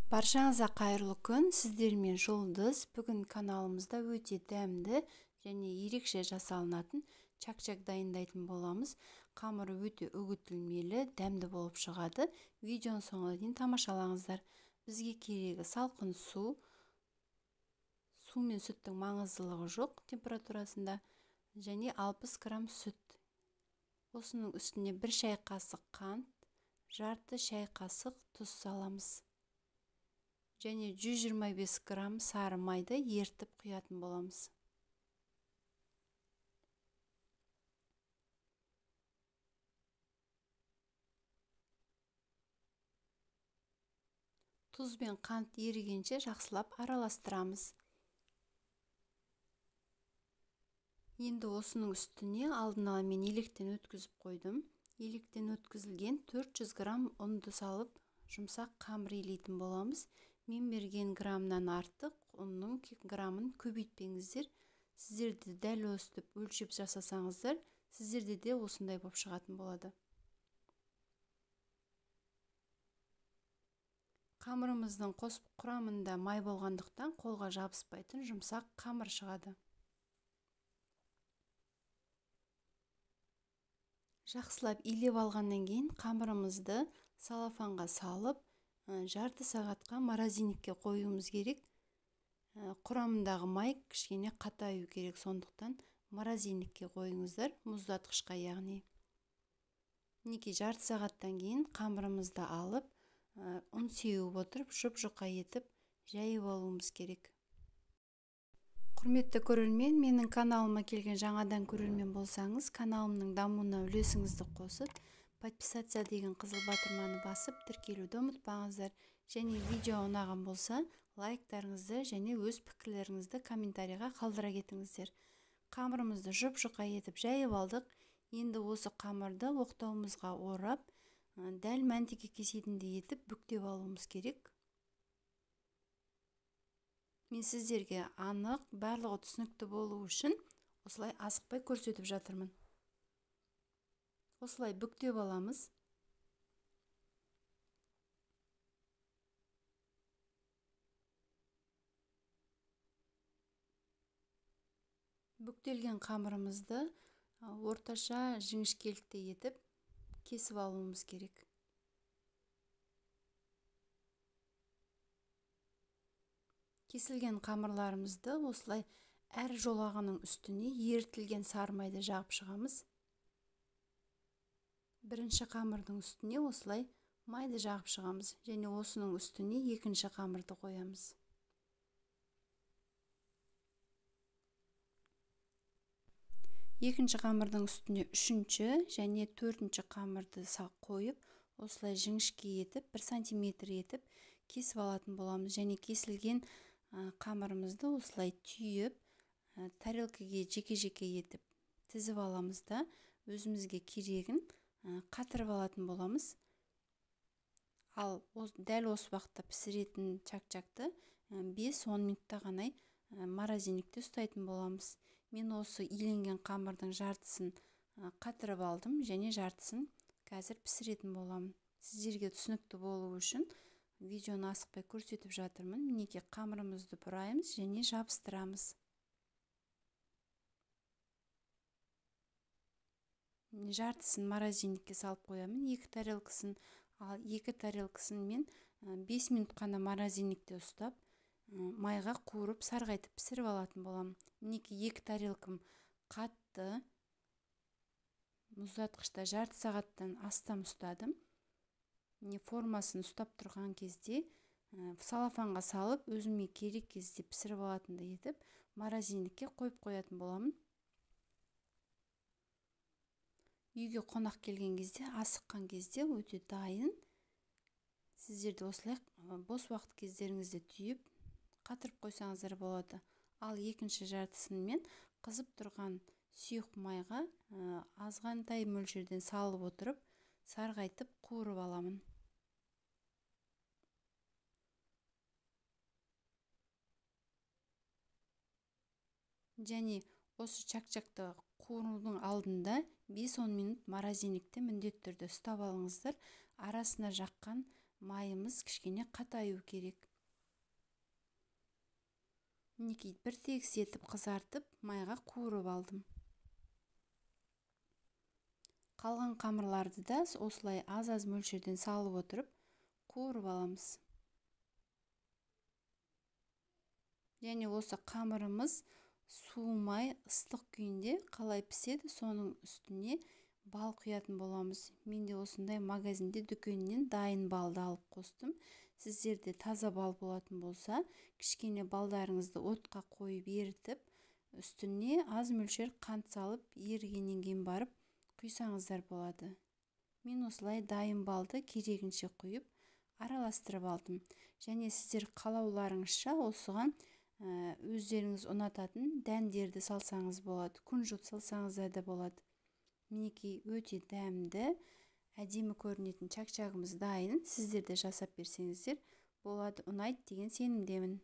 Баршаңызға қайырлы күн, сіздермен Жұлдыз. Бүгін каналымызда өте дәмді және ерекше жасалынатын чак-чак дайындайтын боламыз. Қамыры өте үгітілмелі, дәмді болып шығады. Видеоның соңына дейін тамашалаңыздар. Бізге керегі салқын су. Су мен сүттің маңыздылығы жоқ температурасында, және 60 грамм сүт. Осының үстіне 1 шай қасық қант, жарты шай қасық тұз саламыз. Және 125 грамм сары майды ертіп құятын боламыз. Тұз бен қант ерігенше жақсылап араластырамыз. Енді осының үстіне алдын ала мен електен өткізіп қойдым. Електен өткізілген 400 грамм ұнды салып, жұмсақ қамыр илейтін боламыз. Мен берген граммнан артық ұнның граммын көбейтпеңіздер. Сіздерді дәл өстіп өлшеп жасасаңыздар, сіздерде де осындай болып шығатын болады. Қамырымыздың құрамында май болғандықтан қолға жабыспайтын жұмсақ қамыр шығады. Жақсылап илеп алғаннан кейін қамырымызды салафанға салып, жарты сағатқа морозильникке қоюымыз керек. Құрамындағы май кішкене қатаю керек, сондықтан морозильникке қойыңыздар, мұздатқышқа яғни. Мінекей жарты сағаттан кейін қамырымызды алып, ұн сеуіп отырып, жұп-жұқа етіп жайып алуымыз керек. Құрметті көрермен, менің каналыма келген жаңадан көрермен болсаңыз, каналымның дамуына үлесіңізді қосып, подписация деген қызыл батырманы басып, тіркелуді ұмытпаңыздар. Және видео ұнаған болса, лайктарыңызды және өз пікірлеріңізді комментарийға қалдыра кетіңіздер. Қамырымызды жұп-жұқа етіп жайып алдық. Енді осы қамырды оқтауымызға орап, дәл мәнтеке кесетіндей етіп бүктеп алуымыз керек. Мен сіздерге анық, барлығы түсінікті болу үшін осылай асықпай көрсетіп жатырмын. Осылай бүктеп аламыз. Бүктелген қамырымызды орташа жіңішкелікте етіп кесіп алуымыз керек. Кесілген қамырларымызды осылай әр жолағының үстіне ерітілген сары майды жағып шығамыз. Бірінші қамырдың үстіне осылай майды жағып шығамыз, және осының үстіне екінші қамырды қоямыз. Екінші қамырдың үстіне үшінші және төртінші қамырды қойып, осылай жіңішке етіп, 1 сантиметр етіп кесіп алатын боламыз. Және кесілген қамырымызды осылай түйіп, тарелкаге жеке-жеке етіп тізіп аламыз да, өзімізге керегін қатырып алатын боламыз. Ал дәл осы уақытта пісіретін чак-чакты 5-10 минутта ғана морозильникте ұстайтын боламыз. Мен осы иленген қамырдың жартысын қатырып алдым, және жартысын қазір пісіретін боламын. Сіздерге түсінікті болу үшін видеоны асықпай көрсетіп жатырмын. Мінекей қамырымызды бұраймыз және жабыстырамыз. Жартысын морозильникке салып қоямын, 2 тарелкасын, ал 2 тарелкасын мен 5 минут қана морозильникте ұстап, майға қуырып, сарғайтып пісіріп алатын боламын. Мінекей 2 тарелкам қатты, мұздатқышта жарты сағаттан астам ұстадым. Формасын ұстап тұрған кезде салафанға салып, өзіме керек кезде пісіріп алатындай етіп, морозильникке қойып қоятын боламын. Үйге қонақ келген кезде, асыққан кезде өте дайын. Сіздерді осылай бос уақыт кездеріңізде түйіп, қатырып қойсаңыздар болады. Ал екінші жартысын мен қызып тұрған сұйық майға азғантай мөлшерден салып отырып, сарғайтып қуырып аламын. Және осы чак-чакты қуырудың алдында 5-10 минут морозильникте міндетті түрде ұстап алыңыздар. Арасына жаққан майымыз кішкене қатаю керек. Мінекей бір тегіс етіп қызартып майға қуырып алдым. Қалған қамырларды да осылай аз-аз мөлшерден салып отырып қуырып аламыз. Және осы қамырымыз суымай ыстық күйінде қалай піседі, соның үстіне бал құятын боламыз. Менде осындай магазинде дүкеннен дайын балды алып қостым. Сіздерде таза бал болатын болса, кішкене балдарыңызды отқа қойып ерітіп, үстіне аз мөлшер қант салып, ерігеннен кейін барып құйсаңыздар болады. Мен осылай дайын балды керегінше құйып, араластырып алдым. Және сіздер қалауларыңызша осыған өздеріңіз ұнататын дәндерді салсаңыз болады. Күнжіт салсаңыз да болады. Мінекей өте дәмді, әдемі көрінетін чак-чагымыз дайын. Сіздер де жасап берсеңіздер болады, ұнайды деген сенімдемін.